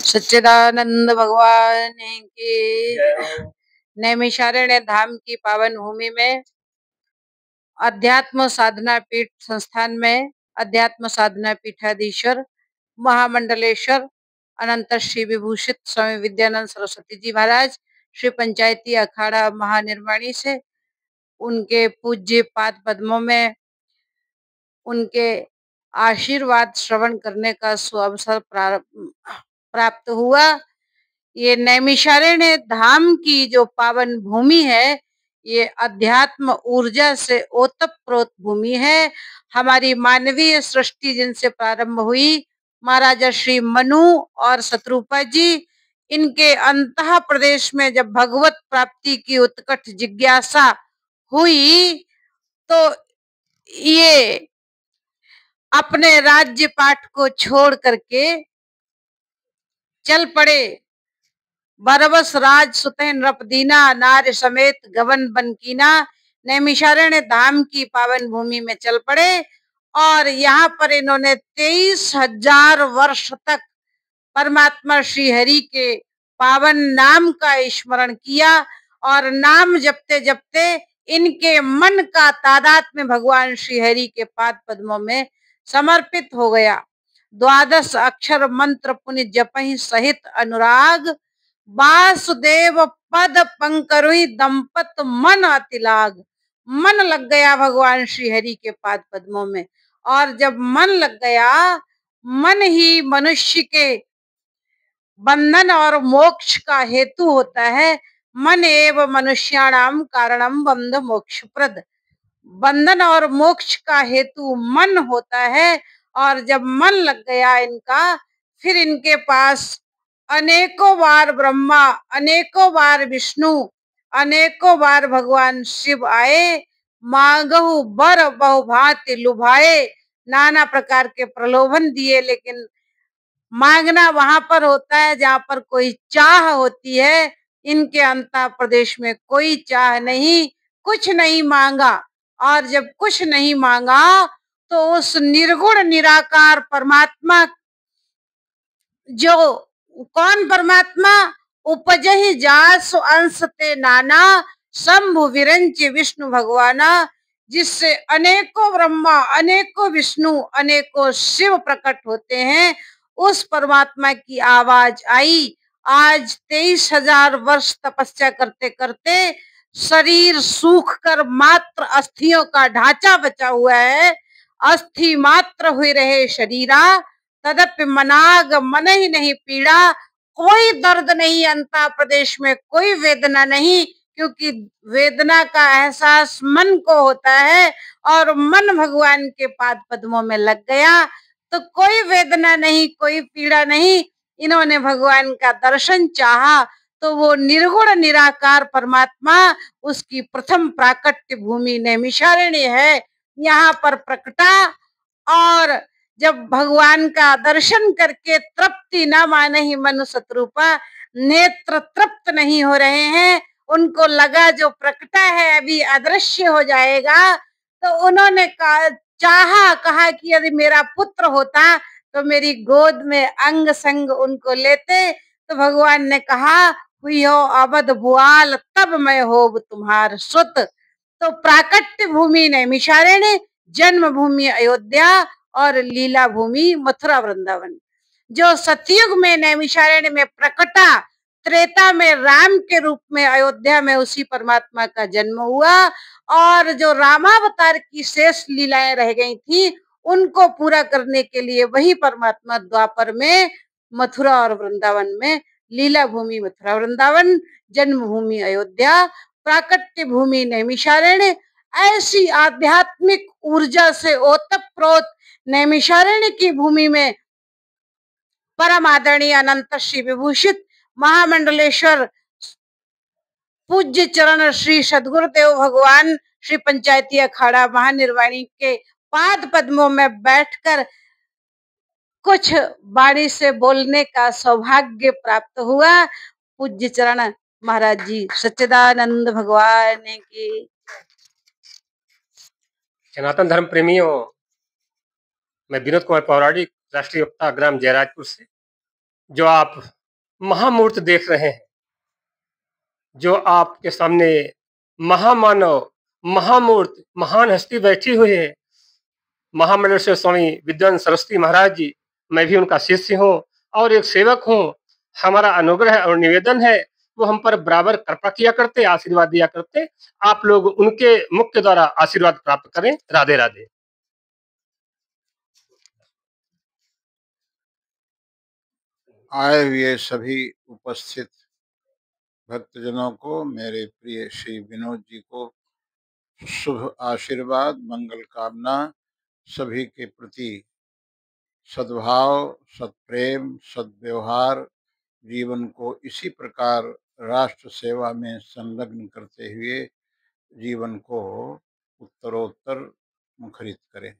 सच्चिदानंद भगवान की नैमिषारण्य धाम की पावन भूमि में अध्यात्म साधना पीठ संस्थान में अध्यात्म साधना पीठाधीश्वर महामंडलेश्वर अनंत श्री विभूषित स्वामी विद्यानंद सरस्वती जी महाराज श्री पंचायती अखाड़ा महानिर्वाणी से उनके पूज्य पाद पद्मों में उनके आशीर्वाद श्रवण करने का सुअवसर प्राप्त हुआ। ये नैमिषारण्य धाम की जो पावन भूमि है, ये अध्यात्म ऊर्जा से ओतप्रोत भूमि है। हमारी मानवीय सृष्टि जिनसे प्रारंभ हुई, महाराजा श्री मनु और शत्रुपा जी, इनके अंतः प्रदेश में जब भगवत प्राप्ति की उत्कट जिज्ञासा हुई तो ये अपने राज्य पाठ को छोड़ करके चल पड़े। बरबस राज सुते नृपदीना नार समेत गवन बनकीना, नैमिषारण्य धाम की पावन भूमि में चल पड़े और यहाँ पर इन्होंने 23,000 वर्ष तक परमात्मा श्री हरि के पावन नाम का स्मरण किया और नाम जपते जपते इनके मन का तादात्म्य भगवान श्री हरि के पाद पद्मों में समर्पित हो गया। 12 अक्षर मंत्र पुनि जपहि सहित अनुराग, वासुदेव पद पंकरुई दंपत मन अतिलाग। मन लग गया भगवान श्री हरि के पाद पद्मों में, और जब मन लग गया, मन ही मनुष्य के बंधन और मोक्ष का हेतु होता है। मन एव मनुष्याणाम कारणम बंध मोक्ष प्रद। बंधन और मोक्ष का हेतु मन होता है, और जब मन लग गया इनका, फिर इनके पास अनेकों बार ब्रह्मा, अनेकों बार विष्णु, अनेकों बार भगवान शिव आए, मांगहु बर बहुभांति लुभाए, नाना प्रकार के प्रलोभन दिए, लेकिन मांगना वहां पर होता है जहां पर कोई चाह होती है। इनके अंतः प्रदेश में कोई चाह नहीं, कुछ नहीं मांगा, और जब कुछ नहीं मांगा तो उस निर्गुण निराकार परमात्मा, जो कौन परमात्मा, उपजहि जासु अंश ते नाना, शंभु विरंच विष्णु भगवाना, जिससे अनेकों ब्रह्मा, अनेकों विष्णु, अनेकों शिव प्रकट होते हैं, उस परमात्मा की आवाज आई। आज 23,000 वर्ष तपस्या करते करते शरीर सूख कर मात्र अस्थियों का ढांचा बचा हुआ है। अस्थि मात्र हुए रहे शरीरा, तदपि मनाग मन ही नहीं पीड़ा। कोई दर्द नहीं, अंतः प्रदेश में कोई वेदना नहीं, क्योंकि वेदना का एहसास मन को होता है, और मन भगवान के पाद पद्मों में लग गया तो कोई वेदना नहीं, कोई पीड़ा नहीं। इन्होंने भगवान का दर्शन चाहा तो वो निर्गुण निराकार परमात्मा, उसकी प्रथम प्राकट्य भूमि नैमिषारण्य है, यहाँ पर प्रकटा। और जब भगवान का दर्शन करके तृप्ति न माने ही मनु शत्रुपा, नेत्र तृप्त नहीं हो रहे हैं, उनको लगा जो प्रकटा है अभी अदृश्य हो जाएगा, तो उन्होंने कहा कि यदि मेरा पुत्र होता तो मेरी गोद में अंग संग उनको लेते। तो भगवान ने कहा, हुई हो अवध भुआल तब मैं हो तुम्हार सुत। तो प्राकट्य भूमि नैमिषारण्य, जन्म भूमि अयोध्या और लीला भूमि मथुरा वृंदावन। जो सतयुग में नैमिषारण्य में प्रकटा, त्रेता में राम के रूप में अयोध्या में उसी परमात्मा का जन्म हुआ, और जो रामावतार की शेष लीलाएं रह गई थी उनको पूरा करने के लिए वही परमात्मा द्वापर में मथुरा और वृंदावन में, लीला भूमि मथुरा वृंदावन, जन्म भूमि अयोध्या, प्राकट्य भूमि नैमिषारण्य। ऐसी आध्यात्मिक ऊर्जा से ओतप्रोत नैमिषारण्य की भूमि में परम आदरणीय अनंत श्री विभूषित महामंडलेश्वर पूज्य चरण श्री सदगुरुदेव भगवान श्री पंचायती अखाड़ा महानिर्वाणी के पाद पद्मों में बैठकर कुछ वाणी से बोलने का सौभाग्य प्राप्त हुआ। पूज्य चरण महाराज जी सच्चिदानंद भगवान की। सनातन धर्म प्रेमियों, मैं विनोद कुमार पौराणिक, राष्ट्रीय वक्ता ग्राम जयराजपुर से जो आप महामूर्त देख रहे हैं, जो आपके सामने महामानव, महामूर्त, महान हस्ती बैठी हुई है, महामंडलेश्वर स्वामी विद्यानंद सरस्वती महाराज जी। मैं भी उनका शिष्य हूँ और एक सेवक हूँ। हमारा अनुग्रह और निवेदन है, वो हम पर बराबर कृपा किया करते, आशीर्वाद दिया करते। आप लोग उनके मुख के द्वारा आशीर्वाद प्राप्त करें। राधे राधे। आए हुए सभी उपस्थित भक्तजनों को मेरे प्रिय श्री विनोद जी को शुभ आशीर्वाद, मंगल कामना। सभी के प्रति सद्भाव, सत्प्रेम, सद्व्यवहार, जीवन को इसी प्रकार राष्ट्र सेवा में संलग्न करते हुए जीवन को उत्तरोत्तर मुखरित करें।